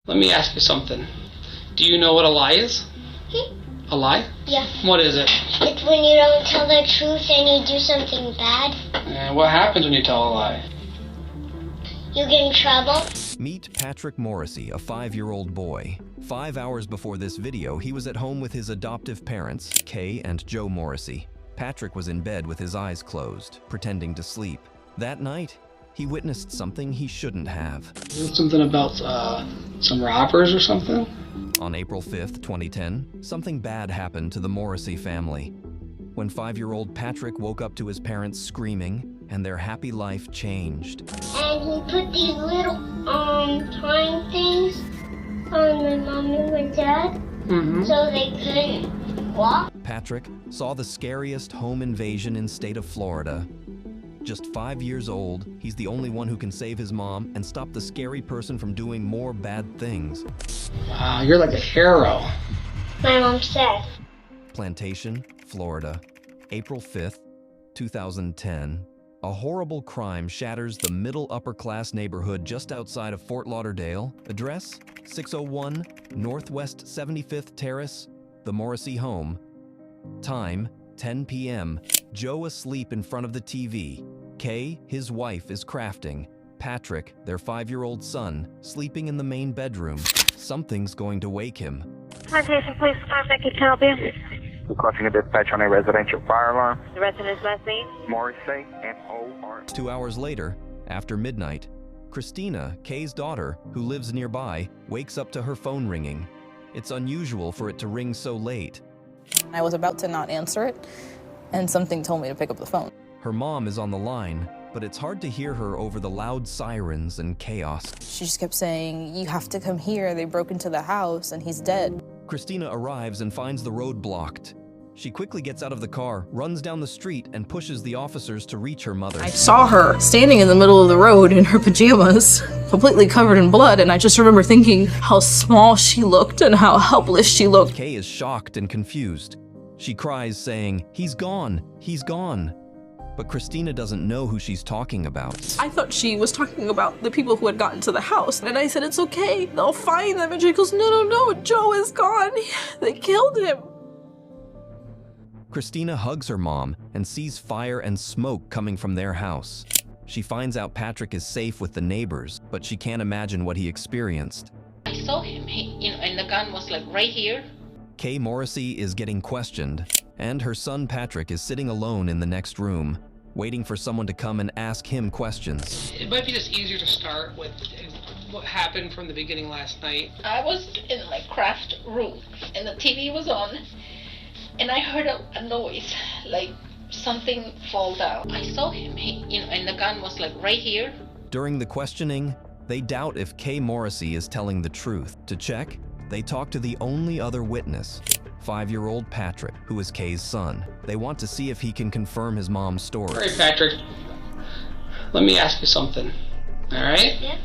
Let me ask you something. Do you know what a lie is? A lie? Yeah. What is it? It's when you don't tell the truth and you do something bad. And what happens when you tell a lie? You get in trouble. Meet Patrick Morrissey, a 5-year-old boy. 5 hours before this video, he was at home with his adoptive parents, Kay and Joe Morrissey. Patrick was in bed with his eyes closed, pretending to sleep. That night, he witnessed something he shouldn't have. Something about some robbers or something? On April 5th, 2010, something bad happened to the Morrissey family. When 5-year-old Patrick woke up to his parents screaming, and their happy life changed. And he put these little time things on my mom and my dad so they couldn't walk. Patrick saw the scariest home invasion in state of Florida. Just 5 years old, he's the only one who can save his mom and stop the scary person from doing more bad things. Wow, you're like a hero. My mom said. Plantation, Florida, April 5th, 2010. A horrible crime shatters the middle-upper-class neighborhood just outside of Fort Lauderdale. Address: 601 Northwest 75th Terrace, the Morrissey home. Time: 10 p.m. Joe asleep in front of the TV. Kay, his wife, is crafting. Patrick, their 5-year-old son, sleeping in the main bedroom. Something's going to wake him. Plantation Police Department, can help you? Requesting a dispatch on a residential fire alarm. The resident's last name? Morrissey, M-O-R. 2 hours later, after midnight, Christina, Kay's daughter, who lives nearby, wakes up to her phone ringing. It's unusual for it to ring so late. I was about to not answer it, and something told me to pick up the phone. Her mom is on the line, but it's hard to hear her over the loud sirens and chaos. She just kept saying, "You have to come here, they broke into the house and he's dead." Christina arrives and finds the road blocked. She quickly gets out of the car, runs down the street, and pushes the officers to reach her mother. I saw her standing in the middle of the road in her pajamas, completely covered in blood, and I just remember thinking how small she looked and how helpless she looked. Kay is shocked and confused. She cries, saying, "He's gone, he's gone." But Christina doesn't know who she's talking about. I thought she was talking about the people who had gotten to the house, and I said, "It's okay, they'll find them," and she goes, no, Joe is gone, they killed him." Christina hugs her mom and sees fire and smoke coming from their house. She finds out Patrick is safe with the neighbors, but she can't imagine what he experienced. I saw him, and the gun was like right here. Kay Morrissey is getting questioned, and her son Patrick is sitting alone in the next room, waiting for someone to come and ask him questions. It might be just easier to start with what happened from the beginning last night. I was in my craft room, and the TV was on, and I heard a noise, like something fall down. I saw him, and the gun was like right here. During the questioning, they doubt if Kay Morrissey is telling the truth. To check, they talk to the only other witness, 5-year-old Patrick, who is Kay's son. They want to see if he can confirm his mom's story. All right, Patrick, let me ask you something, all right? Yeah.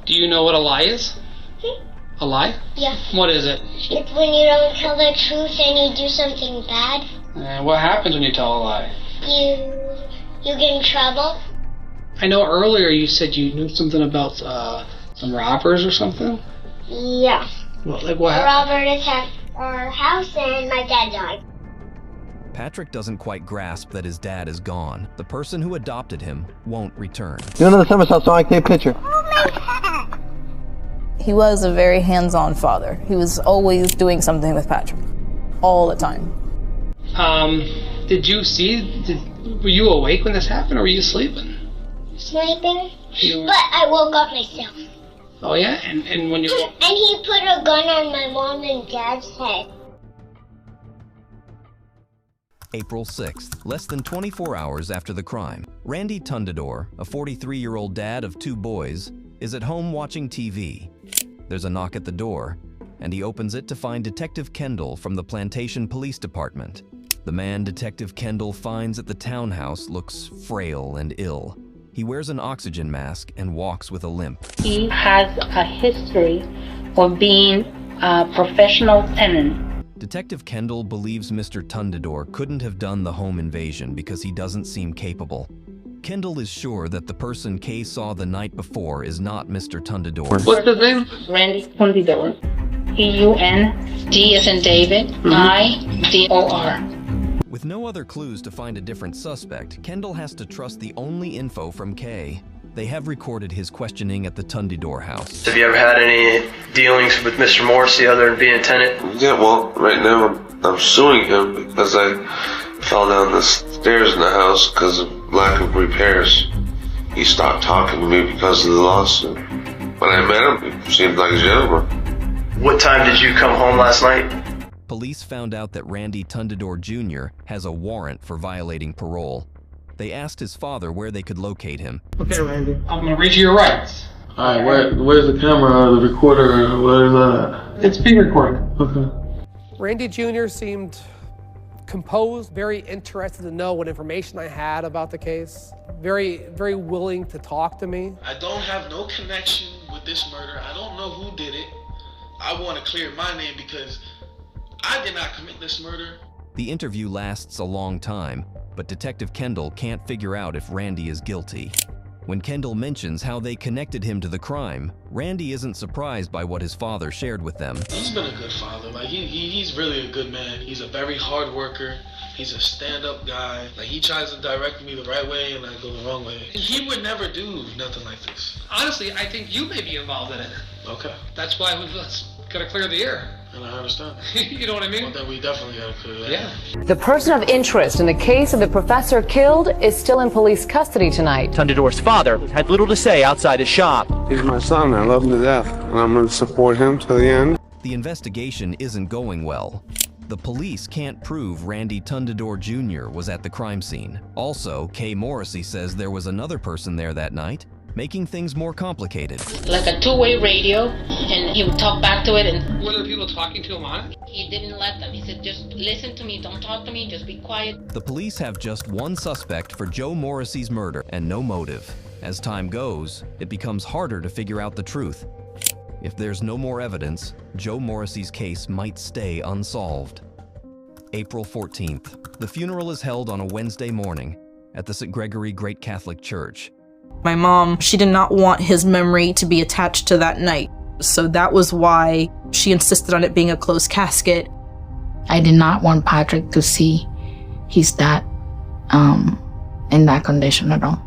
Do you know what a lie is? A lie? Yeah. What is it? It's when you don't tell the truth and you do something bad. And what happens when you tell a lie? You get in trouble. I know earlier you said you knew something about some robbers or something? Yeah. What happened? Robert attacked our house and my dad died. Patrick doesn't quite grasp that his dad is gone. The person who adopted him won't return. Do another somersault so I can take a picture. He was a very hands-on father. He was always doing something with Patrick, all the time. Did you see, were you awake when this happened, or were you sleeping? Sleeping? But I woke up myself. Oh yeah? And when you... And he put a gun on my mom and dad's head. April 6th, less than 24 hours after the crime. Randy Tundador, a 43-year-old dad of 2 boys, is at home watching TV. There's a knock at the door, and he opens it to find Detective Kendall from the Plantation Police Department. The man Detective Kendall finds at the townhouse looks frail and ill. He wears an oxygen mask and walks with a limp. He has a history of being a professional tenant. Detective Kendall believes Mr. Tundador couldn't have done the home invasion because he doesn't seem capable. Kendall is sure that the person Kay saw the night before is not Mr. Tundidor. What's his name? Randy Tundidor. T-U-N, D as in David, I-D-O-R. With no other clues to find a different suspect, Kendall has to trust the only info from Kay. They have recorded his questioning at the Tundidor house. Have you ever had any dealings with Mr. Morrissey other than being a tenant? Yeah, well, right now I'm suing him because I fell down the stairs in the house because of lack of repairs. He stopped talking to me because of the lawsuit. When I met him, he seemed like a gentleman. What time did you come home last night? Police found out that Randy Tundidor Jr. has a warrant for violating parole. They asked his father where they could locate him. Okay, Randy. I'm gonna read you your rights. Alright, where's the camera, the recorder, where's that? It's being recorded. Okay. Randy Jr. seemed composed, very interested to know what information I had about the case, very willing to talk to me. I don't have no connection with this murder. I don't know who did it. I want to clear my name because I did not commit this murder. The interview lasts a long time, but Detective Kendall can't figure out if Randy is guilty. When Kendall mentions how they connected him to the crime, Randy isn't surprised by what his father shared with them. He's been a good father. Like he's really a good man. He's a very hard worker. He's a stand-up guy. Like he tries to direct me the right way and I go the wrong way. He would never do nothing like this. Honestly, I think you may be involved in it. Okay. That's why we've gotta clear the air. And I understand. You know what I mean? Well, then we definitely gotta clear that. Yeah. The person of interest in the case of the professor killed is still in police custody tonight. Tundidor's father had little to say outside his shop. He's my son. I love him to death, and I'm going to support him to the end. The investigation isn't going well. The police can't prove Randy Tundidor Jr. was at the crime scene. Also, Kay Morrissey says there was another person there that night, making things more complicated. Like a two-way radio, and he would talk back to it. And were there people talking to him on it? He didn't let them. He said, just listen to me, don't talk to me, just be quiet. The police have just one suspect for Joe Morrissey's murder and no motive. As time goes, it becomes harder to figure out the truth. If there's no more evidence, Joe Morrissey's case might stay unsolved. April 14th. The funeral is held on a Wednesday morning at the St. Gregory Great Catholic Church. My mom, she did not want his memory to be attached to that night. So that was why she insisted on it being a closed casket. I did not want Patrick to see his dad in that condition at all.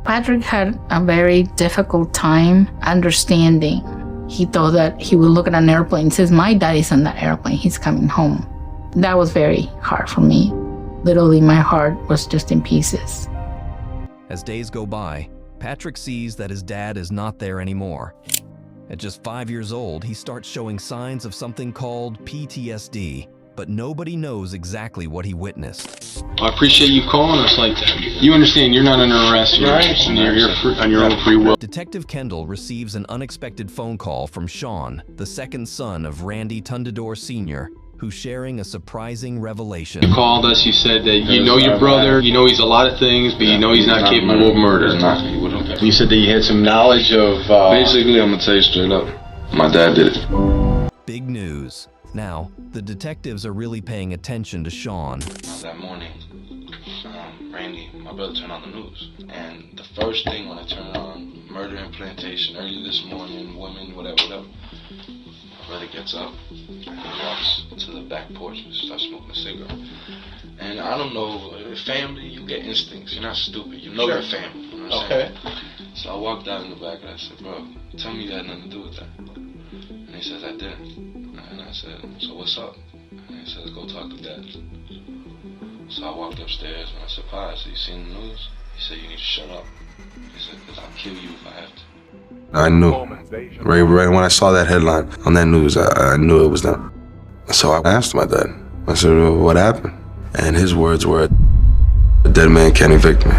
Patrick had a very difficult time understanding. He thought that he would look at an airplane and says, my dad is on that airplane, he's coming home. That was very hard for me. Literally, my heart was just in pieces. As days go by, Patrick sees that his dad is not there anymore. At just 5 years old, he starts showing signs of something called PTSD, but nobody knows exactly what he witnessed. I appreciate you calling us like that. You understand you're not under arrest, you're here on your own free will. Detective Kendall receives an unexpected phone call from Sean, the second son of Randy Tundidor Sr., who's sharing a surprising revelation. You called us, you said that you know your brother, you know he's a lot of things, but you know he's not capable of murder. You said that you had some knowledge of... Basically, I'm going to tell you straight up, my dad did it. Big news. Now, the detectives are really paying attention to Sean. That morning, Randy, my brother, turned on the news. And the first thing when I turned on, murder and plantation, early this morning, women, whatever. My brother gets up and he walks to the back porch and starts smoking a cigarette. And I don't know, family, you get instincts. You're not stupid. You know your family. You know what I'm saying? So I walked out in the back and I said, bro, tell me you had nothing to do with that. And he says, I didn't. And I said, so what's up? And he says, go talk to Dad. So I walked upstairs and I said, Pa, so you seen the news? He said, you need to shut up. He said, because I'll kill you if I have to. I knew. Right when I saw that headline on that news, I knew it was them. So I asked my dad. I said, well, what happened? And his words were, a dead man can't evict me.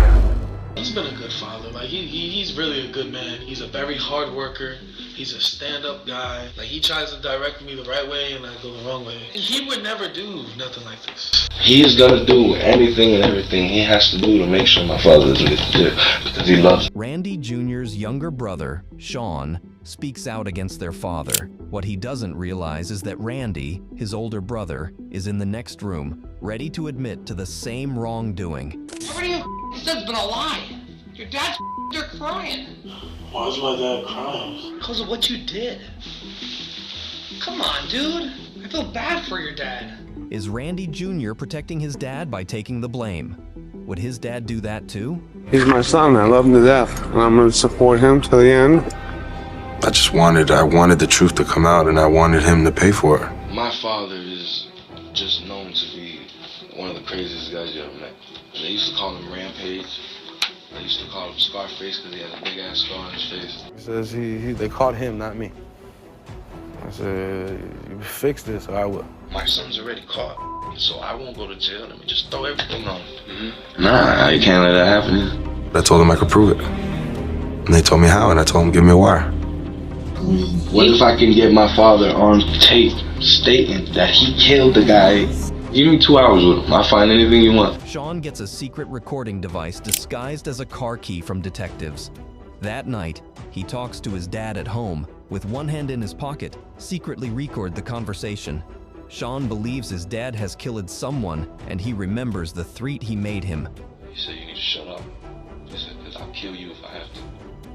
He's been a good father. Like he's really a good man. He's a very hard worker. He's a stand-up guy. Like he tries to direct me the right way and I go the wrong way. He would never do nothing like this. He's gonna do anything and everything he has to do to make sure my father doesn't get to jail because he loves him. Randy Jr.'s younger brother, Sean, speaks out against their father. What he doesn't realize is that Randy, his older brother, is in the next room, ready to admit to the same wrongdoing. Everything you said's been a lie. Your dad's they're crying. Why is my dad crying? Because of what you did. Come on, dude. I feel bad for your dad. Is Randy Jr. protecting his dad by taking the blame? Would his dad do that too? He's my son. I love him to death, and I'm going to support him till the end. I wanted the truth to come out, and I wanted him to pay for it. My father is just known to be one of the craziest guys you ever met. They used to call him Rampage. They used to call him Scarface because he had a big ass scar on his face. He says they caught him, not me. I said, you fix this or I will. My son's already caught, so I won't go to jail. Let me just throw everything on him. Nah, you can't let that happen. I told them I could prove it. And they told me how, and I told them, give me a wire. What if I can get my father on tape stating that he killed the guy? Give me 2 hours with him. I'll find anything you want. Sean gets a secret recording device disguised as a car key from detectives. That night, he talks to his dad at home, with one hand in his pocket, secretly record the conversation. Sean believes his dad has killed someone, and he remembers the threat he made him. He said, you need to shut up. He said, because I'll kill you if I have to.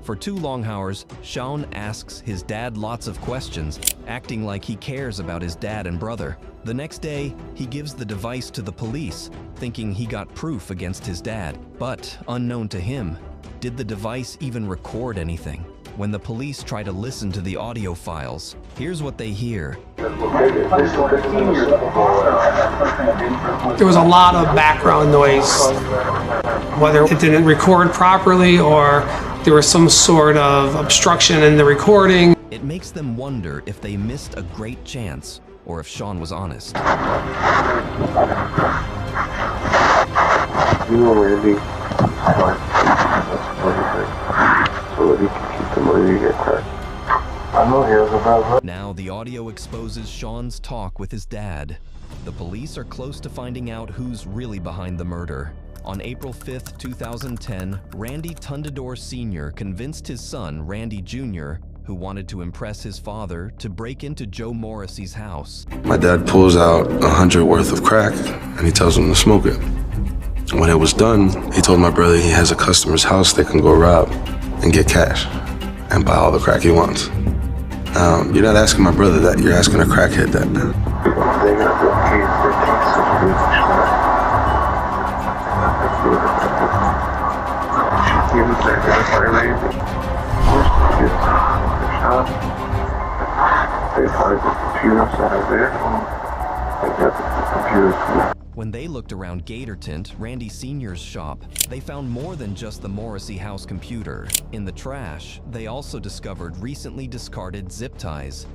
For 2 long hours, Sean asks his dad lots of questions, acting like he cares about his dad and brother. The next day, he gives the device to the police, thinking he got proof against his dad. But, unknown to him, did the device even record anything? When the police try to listen to the audio files, here's what they hear. There was a lot of background noise, whether it didn't record properly or there was some sort of obstruction in the recording. It makes them wonder if they missed a great chance or if Sean was honest. You know, Randy, so that he can keep the money you get cracked. I know he has a bad. Now the audio exposes Sean's talk with his dad. The police are close to finding out who's really behind the murder. On April 5th, 2010, Randy Tundador Sr. convinced his son, Randy Jr., who wanted to impress his father, to break into Joe Morrissey's house. My dad pulls out 100 worth of crack, and he tells him to smoke it. When it was done, he told my brother he has a customer's house they can go rob and get cash and buy all the crack he wants. You're not asking my brother that, you're asking a crackhead that. When they looked around Gatortint, Randy Sr.'s shop, they found more than just the Morrissey house computer. In the trash, they also discovered recently discarded zip ties,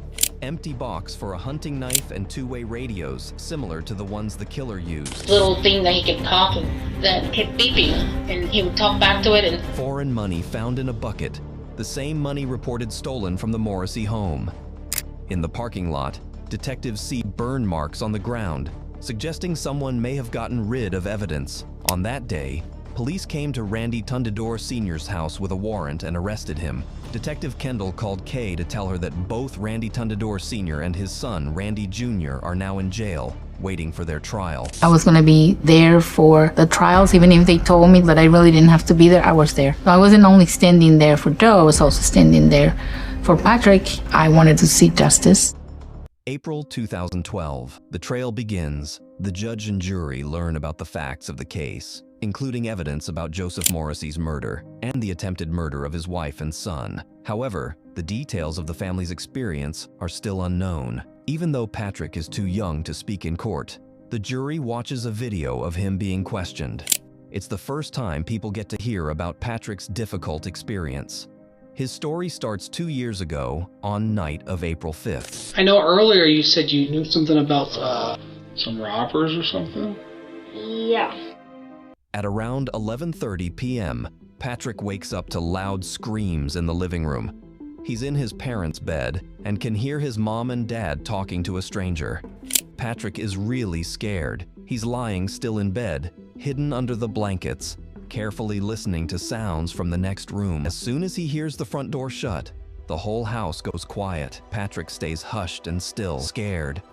empty box for a hunting knife and 2-way radios similar to the ones the killer used. Little thing that he kept talking, that kept beeping, and he would talk back to it. And foreign money found in a bucket, the same money reported stolen from the Morrissey home. In the parking lot, detectives see burn marks on the ground, suggesting someone may have gotten rid of evidence. On that day, police came to Randy Tundador Sr.'s house with a warrant and arrested him. Detective Kendall called Kay to tell her that both Randy Tundador Sr. and his son, Randy Jr., are now in jail, waiting for their trial. I was going to be there for the trials. Even if they told me that I really didn't have to be there, I was there. So I wasn't only standing there for Joe, I was also standing there for Patrick. I wanted to see justice. April 2012, the trail begins. The judge and jury learn about the facts of the case, including evidence about Joseph Morrissey's murder and the attempted murder of his wife and son. However, the details of the family's experience are still unknown. Even though Patrick is too young to speak in court, the jury watches a video of him being questioned. It's the first time people get to hear about Patrick's difficult experience. His story starts 2 years ago, on night of April 5th. I know earlier you said you knew something about some robbers or something? Yeah. At around 11:30 p.m., Patrick wakes up to loud screams in the living room. He's in his parents' bed and can hear his mom and dad talking to a stranger. Patrick is really scared. He's lying still in bed, hidden under the blankets, carefully listening to sounds from the next room. As soon as he hears the front door shut, the whole house goes quiet. Patrick stays hushed and still, scared.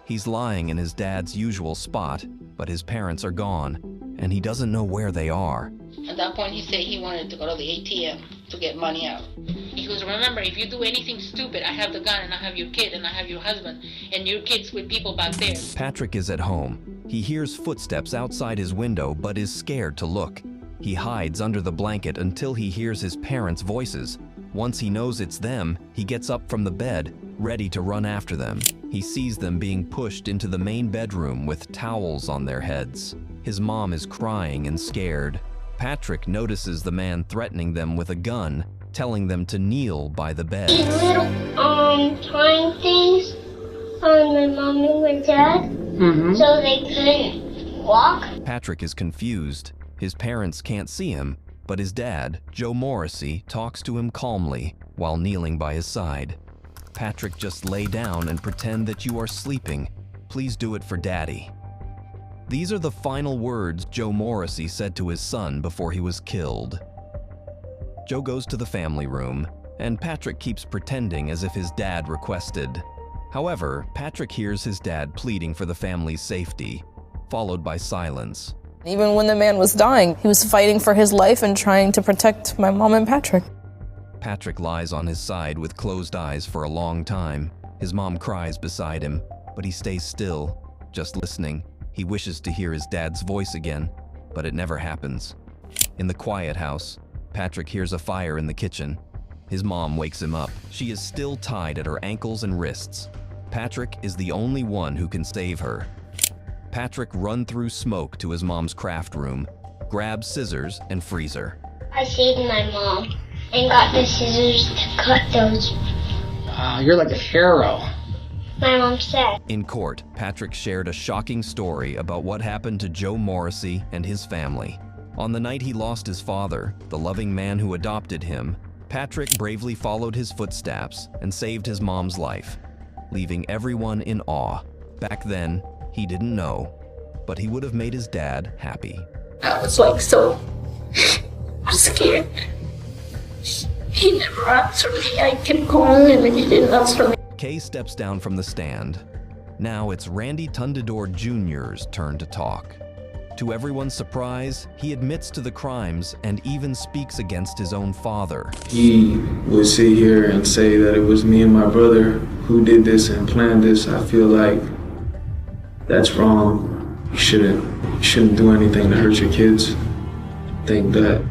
He's lying in his dad's usual spot, but his parents are gone, and he doesn't know where they are. At that point, he said he wanted to go to the ATM to get money out. He goes, remember, if you do anything stupid, I have the gun and I have your kid and I have your husband and your kid's with people back there. Patrick is at home. He hears footsteps outside his window but is scared to look. He hides under the blanket until he hears his parents' voices. Once he knows it's them, he gets up from the bed, ready to run after them. He sees them being pushed into the main bedroom with towels on their heads. His mom is crying and scared. Patrick notices the man threatening them with a gun, telling them to kneel by the bed. These little twine things on my mom and my dad, so they couldn't walk. Patrick is confused. His parents can't see him, but his dad, Joe Morrissey, talks to him calmly while kneeling by his side. Patrick, just lay down and pretend that you are sleeping. Please do it for Daddy. These are the final words Joe Morrissey said to his son before he was killed. Joe goes to the family room, and Patrick keeps pretending as if his dad requested. However, Patrick hears his dad pleading for the family's safety, followed by silence. Even when the man was dying, he was fighting for his life and trying to protect my mom and Patrick. Patrick lies on his side with closed eyes for a long time. His mom cries beside him, but he stays still, just listening. He wishes to hear his dad's voice again, but it never happens. In the quiet house, Patrick hears a fire in the kitchen. His mom wakes him up. She is still tied at her ankles and wrists. Patrick is the only one who can save her. Patrick runs through smoke to his mom's craft room, grabs scissors and freezer. I saved my mom and got the scissors to cut those. You're like a hero. My mom said. In court, Patrick shared a shocking story about what happened to Joe Morrissey and his family. On the night he lost his father, the loving man who adopted him, Patrick bravely followed his footsteps and saved his mom's life, leaving everyone in awe. Back then, he didn't know, but he would have made his dad happy. I was like so scared. He never answered me. I kept calling him and he didn't answer me. Kay steps down from the stand. Now it's Randy Tundador Jr.'s turn to talk. To everyone's surprise, he admits to the crimes and even speaks against his own father. He would sit here and say that it was me and my brother who did this and planned this. I feel like that's wrong. You shouldn't do anything to hurt your kids. I think that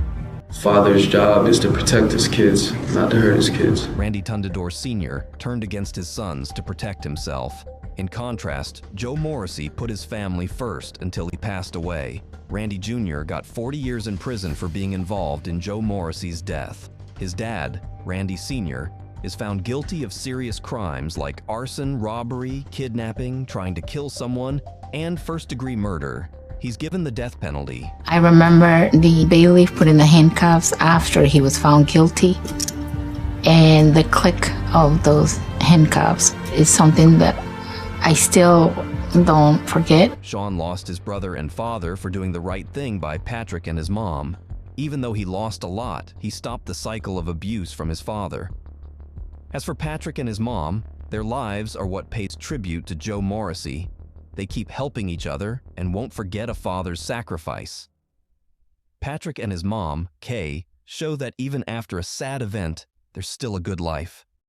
father's job is to protect his kids, not to hurt his kids. Randy Tundador Sr. turned against his sons to protect himself. In contrast, Joe Morrissey put his family first until he passed away. Randy Jr. got 40 years in prison for being involved in Joe Morrissey's death. His dad, Randy Sr., is found guilty of serious crimes like arson, robbery, kidnapping, trying to kill someone, and first-degree murder. He's given the death penalty. I remember the bailiff putting the handcuffs after he was found guilty, and the click of those handcuffs is something that I still don't forget. Sean lost his brother and father for doing the right thing by Patrick and his mom. Even though he lost a lot, he stopped the cycle of abuse from his father. As for Patrick and his mom, their lives are what pays tribute to Joe Morrissey. They keep helping each other and won't forget a father's sacrifice. Patrick and his mom, Kay, show that even after a sad event, there's still a good life.